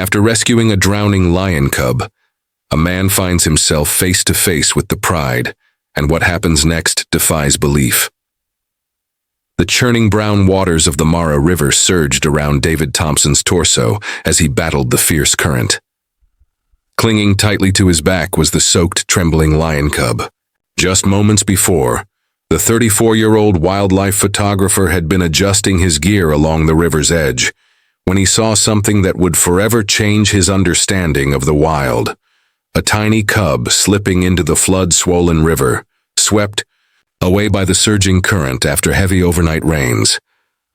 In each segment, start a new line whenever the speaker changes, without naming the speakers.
After rescuing a drowning lion cub, a man finds himself face to face with the pride, and what happens next defies belief. The churning brown waters of the Mara River surged around David Thompson's torso as he battled the fierce current. Clinging tightly to his back was the soaked, trembling lion cub. Just moments before, the 34-year-old wildlife photographer had been adjusting his gear along the river's edge when he saw something that would forever change his understanding of the wild. A tiny cub slipping into the flood-swollen river, swept away by the surging current after heavy overnight rains.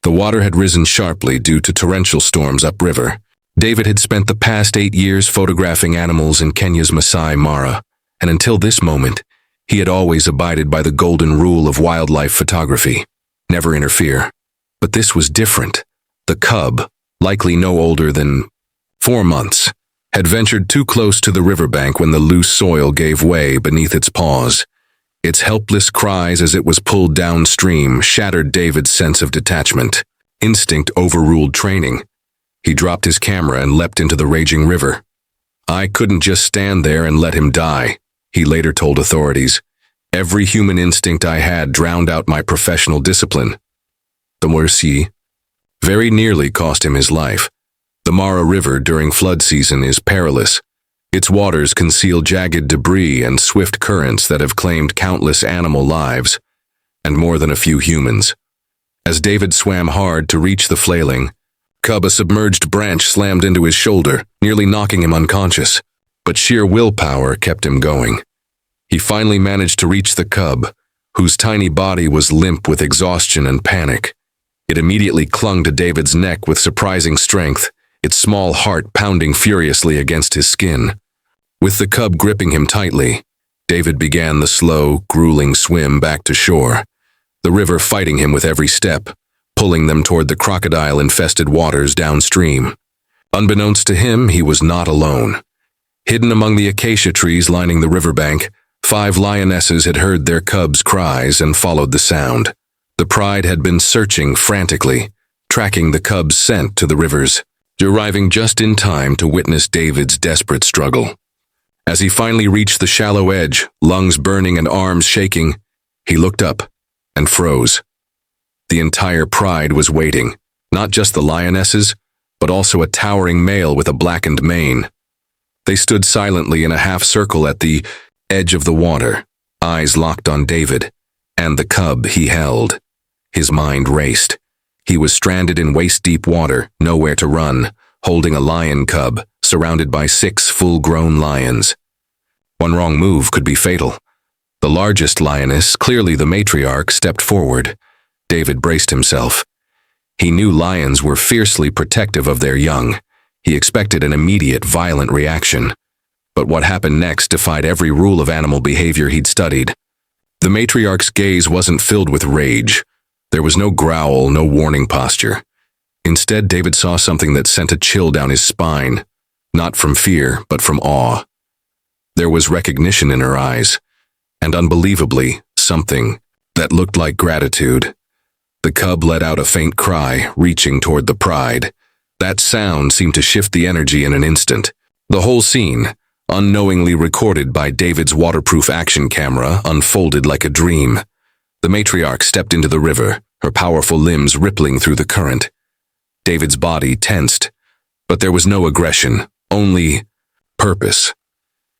The water had risen sharply due to torrential storms upriver. David had spent the past 8 years photographing animals in Kenya's Masai Mara, and until this moment, he had always abided by the golden rule of wildlife photography: never interfere. But this was different. The cub, likely no older than 4 months, had ventured too close to the riverbank when the loose soil gave way beneath its paws. Its helpless cries as it was pulled downstream shattered David's sense of detachment. Instinct overruled training. He dropped his camera and leapt into the raging river. "I couldn't just stand there and let him die," he later told authorities. "Every human instinct I had drowned out my professional discipline." The mercy very nearly cost him his life. The Mara River during flood season is perilous. Its waters conceal jagged debris and swift currents that have claimed countless animal lives, and more than a few humans. As David swam hard to reach the flailing cub, a submerged branch slammed into his shoulder, nearly knocking him unconscious. But sheer willpower kept him going. He finally managed to reach the cub, whose tiny body was limp with exhaustion and panic. It immediately clung to David's neck with surprising strength, its small heart pounding furiously against his skin. With the cub gripping him tightly, David began the slow, grueling swim back to shore, the river fighting him with every step, pulling them toward the crocodile-infested waters downstream. Unbeknownst to him, he was not alone. Hidden among the acacia trees lining the riverbank, 5 lionesses had heard their cubs' cries and followed the sound. The pride had been searching frantically, tracking the cub's scent to the rivers, arriving just in time to witness David's desperate struggle. As he finally reached the shallow edge, lungs burning and arms shaking, he looked up and froze. The entire pride was waiting, not just the lionesses, but also a towering male with a blackened mane. They stood silently in a half-circle at the edge of the water, eyes locked on David and the cub he held. His mind raced. He was stranded in waist-deep water, nowhere to run, holding a lion cub, surrounded by 6 full-grown lions. One wrong move could be fatal. The largest lioness, clearly the matriarch, stepped forward. David braced himself. He knew lions were fiercely protective of their young. He expected an immediate, violent reaction. But what happened next defied every rule of animal behavior he'd studied. The matriarch's gaze wasn't filled with rage. There was no growl, no warning posture. Instead, David saw something that sent a chill down his spine, not from fear, but from awe. There was recognition in her eyes, and unbelievably, something that looked like gratitude. The cub let out a faint cry, reaching toward the pride. That sound seemed to shift the energy in an instant. The whole scene, unknowingly recorded by David's waterproof action camera, unfolded like a dream. The matriarch stepped into the river, her powerful limbs rippling through the current. David's body tensed, but there was no aggression, only purpose.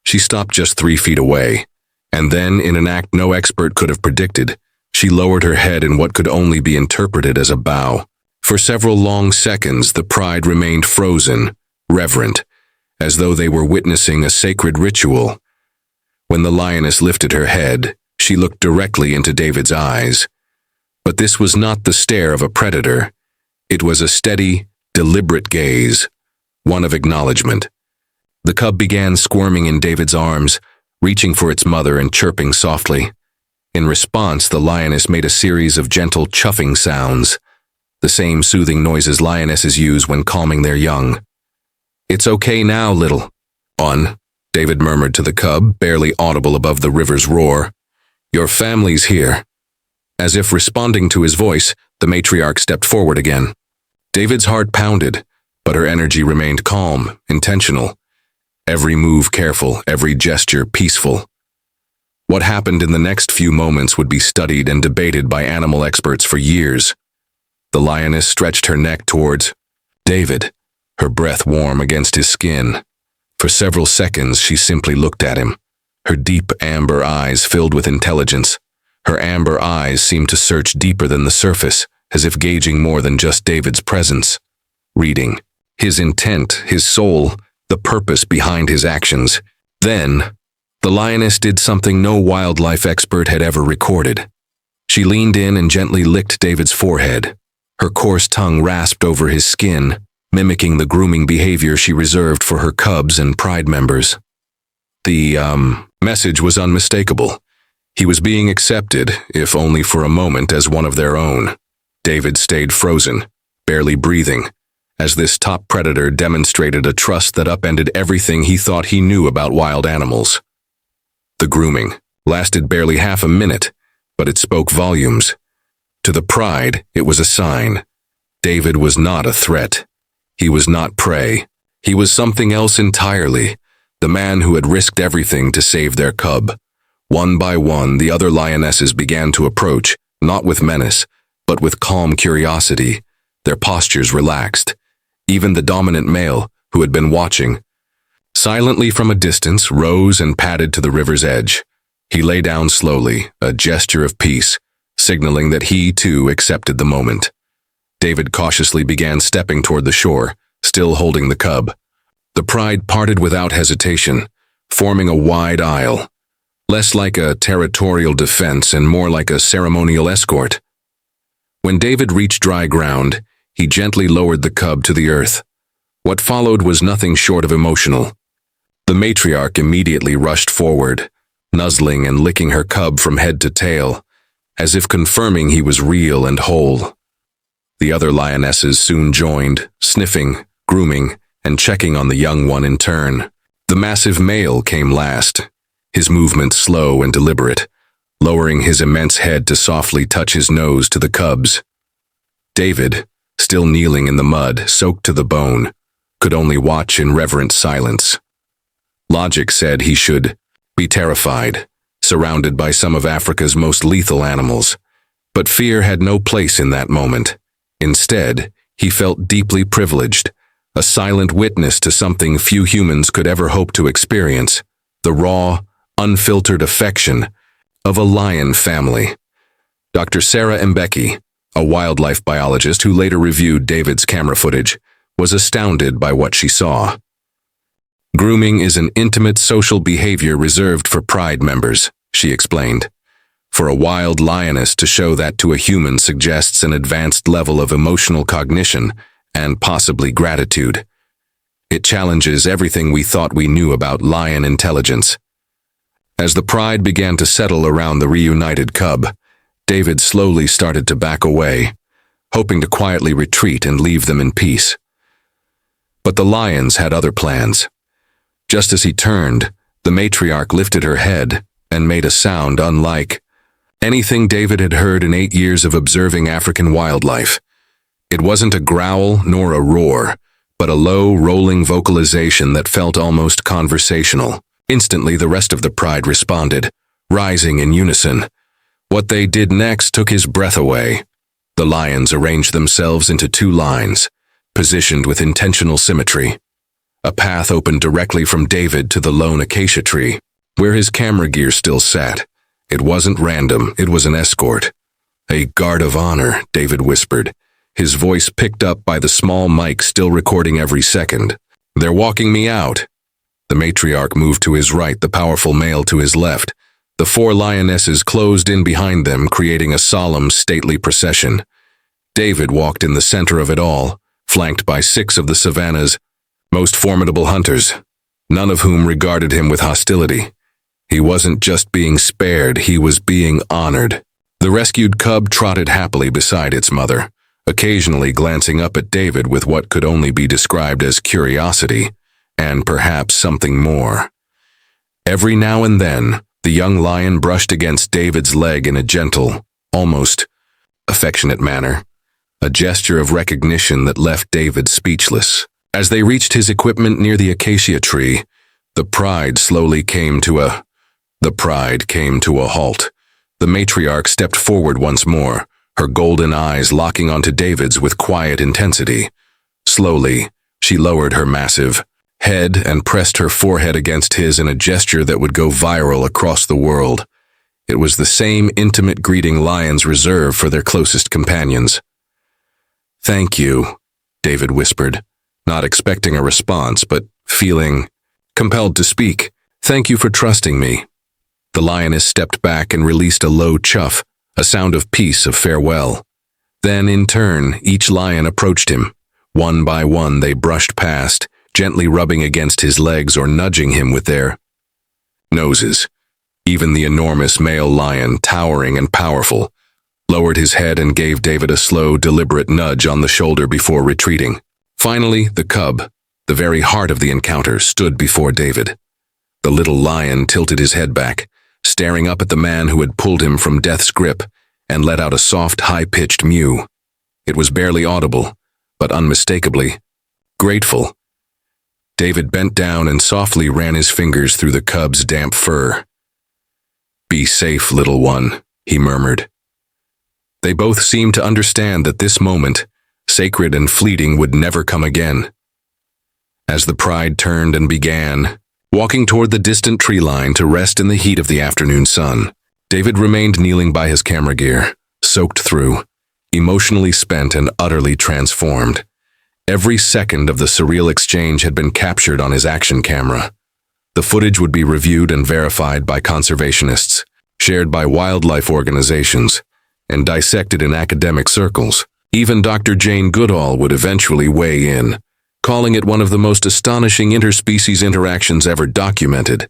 She stopped just 3 feet away, and then, in an act no expert could have predicted, she lowered her head in what could only be interpreted as a bow. For several long seconds, the pride remained frozen, reverent, as though they were witnessing a sacred ritual. When the lioness lifted her head, she looked directly into David's eyes. But this was not the stare of a predator. It was a steady, deliberate gaze, one of acknowledgement. The cub began squirming in David's arms, reaching for its mother and chirping softly. In response, the lioness made a series of gentle chuffing sounds, the same soothing noises lionesses use when calming their young. "It's okay now, little one," David murmured to the cub, barely audible above the river's roar. "Your family's here." As if responding to his voice, the matriarch stepped forward again. David's heart pounded, but her energy remained calm, intentional. Every move careful, every gesture peaceful. What happened in the next few moments would be studied and debated by animal experts for years. The lioness stretched her neck towards David, her breath warm against his skin. For several seconds, she simply looked at him, her deep amber eyes filled with intelligence. Her amber eyes seemed to search deeper than the surface, as if gauging more than just David's presence. Reading his intent, his soul, the purpose behind his actions. Then, the lioness did something no wildlife expert had ever recorded. She leaned in and gently licked David's forehead. Her coarse tongue rasped over his skin, mimicking the grooming behavior she reserved for her cubs and pride members. The message was unmistakable. He was being accepted, if only for a moment, as one of their own. David stayed frozen, barely breathing, as this top predator demonstrated a trust that upended everything he thought he knew about wild animals. The grooming lasted barely half a minute, but it spoke volumes. To the pride, it was a sign. David was not a threat. He was not prey. He was something else entirely, the man who had risked everything to save their cub. One by one, the other lionesses began to approach, not with menace, but with calm curiosity. Their postures relaxed. Even the dominant male, who had been watching, silently from a distance, rose and padded to the river's edge. He lay down slowly, a gesture of peace, signaling that he, too, accepted the moment. David cautiously began stepping toward the shore, still holding the cub. The pride parted without hesitation, forming a wide aisle, less like a territorial defense and more like a ceremonial escort. When David reached dry ground, he gently lowered the cub to the earth. What followed was nothing short of emotional. The matriarch immediately rushed forward, nuzzling and licking her cub from head to tail, as if confirming he was real and whole. The other lionesses soon joined, sniffing, grooming, and checking on the young one in turn. The massive male came last, his movements slow and deliberate, lowering his immense head to softly touch his nose to the cub's. David, still kneeling in the mud, soaked to the bone, could only watch in reverent silence. Logic said he should be terrified, surrounded by some of Africa's most lethal animals. But fear had no place in that moment. Instead, he felt deeply privileged, a silent witness to something few humans could ever hope to experience, the raw, unfiltered affection of a lion family. Dr. Sarah Mbeki, a wildlife biologist who later reviewed David's camera footage, was astounded by what she saw. Grooming is an intimate social behavior reserved for pride members, she explained. For a wild lioness to show that to a human suggests an advanced level of emotional cognition and possibly gratitude. It challenges everything we thought we knew about lion intelligence. As the pride began to settle around the reunited cub, David slowly started to back away, hoping to quietly retreat and leave them in peace. But the lions had other plans. Just as he turned, the matriarch lifted her head and made a sound unlike anything David had heard in 8 years of observing African wildlife. It wasn't a growl nor a roar, but a low, rolling vocalization that felt almost conversational. Instantly, the rest of the pride responded, rising in unison. What they did next took his breath away. The lions arranged themselves into 2 lines, positioned with intentional symmetry. A path opened directly from David to the lone acacia tree, where his camera gear still sat. It wasn't random, it was an escort. A guard of honor, David whispered, his voice picked up by the small mic still recording every second. They're walking me out. The matriarch moved to his right, the powerful male to his left. The 4 lionesses closed in behind them, creating a solemn, stately procession. David walked in the center of it all, flanked by 6 of the savannah's most formidable hunters, none of whom regarded him with hostility. He wasn't just being spared, he was being honored. The rescued cub trotted happily beside its mother, occasionally glancing up at David with what could only be described as curiosity, and perhaps something more. Every now and then, the young lion brushed against David's leg in a gentle, almost affectionate manner, a gesture of recognition that left David speechless. As they reached his equipment near the acacia tree, the pride came to a halt. The matriarch stepped forward once more, her golden eyes locking onto David's with quiet intensity. Slowly, she lowered her massive head and pressed her forehead against his in a gesture that would go viral across the world. It was the same intimate greeting lions reserve for their closest companions. "Thank you," David whispered, not expecting a response, but feeling compelled to speak. "Thank you for trusting me." The lioness stepped back and released a low chuff, a sound of peace, of farewell. Then, in turn, each lion approached him. One by one, they brushed past, gently rubbing against his legs or nudging him with their noses. Even the enormous male lion, towering and powerful, lowered his head and gave David a slow, deliberate nudge on the shoulder before retreating. Finally, the cub, the very heart of the encounter, stood before David. The little lion tilted his head back, staring up at the man who had pulled him from death's grip, and let out a soft, high-pitched mew. It was barely audible, but unmistakably grateful. David bent down and softly ran his fingers through the cub's damp fur. "Be safe, little one," he murmured. They both seemed to understand that this moment, sacred and fleeting, would never come again. As the pride turned and began walking toward the distant tree line to rest in the heat of the afternoon sun, David remained kneeling by his camera gear, soaked through, emotionally spent and utterly transformed. Every second of the surreal exchange had been captured on his action camera. The footage would be reviewed and verified by conservationists, shared by wildlife organizations, and dissected in academic circles. Even Dr. Jane Goodall would eventually weigh in, calling it one of the most astonishing interspecies interactions ever documented.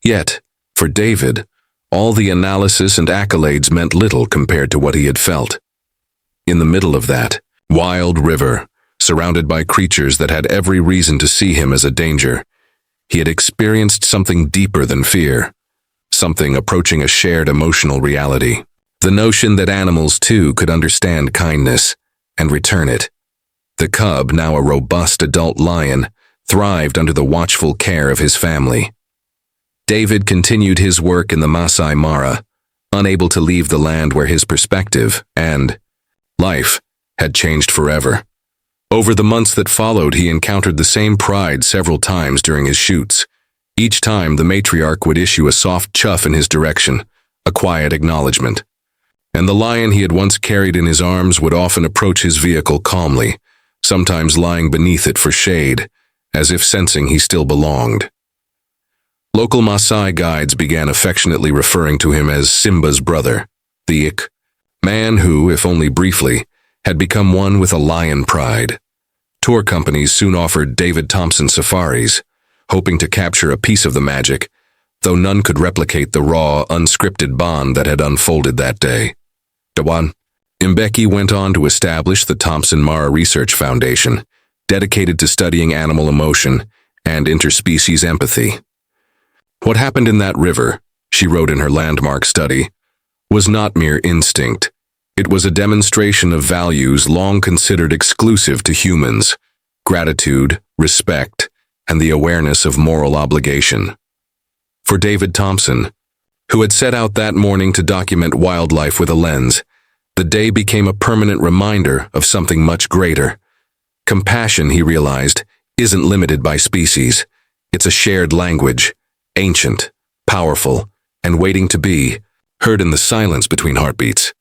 Yet, for David, all the analysis and accolades meant little compared to what he had felt. In the middle of that wild river, surrounded by creatures that had every reason to see him as a danger, he had experienced something deeper than fear, something approaching a shared emotional reality. The notion that animals, too, could understand kindness and return it. The cub, now a robust adult lion, thrived under the watchful care of his family. David continued his work in the Masai Mara, unable to leave the land where his perspective and life had changed forever. Over the months that followed, he encountered the same pride several times during his shoots. Each time, the matriarch would issue a soft chuff in his direction, a quiet acknowledgement. And the lion he had once carried in his arms would often approach his vehicle calmly, sometimes lying beneath it for shade, as if sensing he still belonged. Local Maasai guides began affectionately referring to him as Simba's brother, the man who, if only briefly, had become one with a lion pride. Tour companies soon offered David Thompson safaris, hoping to capture a piece of the magic, though none could replicate the raw, unscripted bond that had unfolded that day. Dawan Mbeki went on to establish the Thompson Mara Research Foundation, dedicated to studying animal emotion and interspecies empathy. "What happened in that river," she wrote in her landmark study, "was not mere instinct. It was a demonstration of values long considered exclusive to humans: gratitude, respect, and the awareness of moral obligation." For David Thompson, who had set out that morning to document wildlife with a lens, the day became a permanent reminder of something much greater. Compassion, he realized, isn't limited by species. It's a shared language, ancient, powerful, and waiting to be heard in the silence between heartbeats.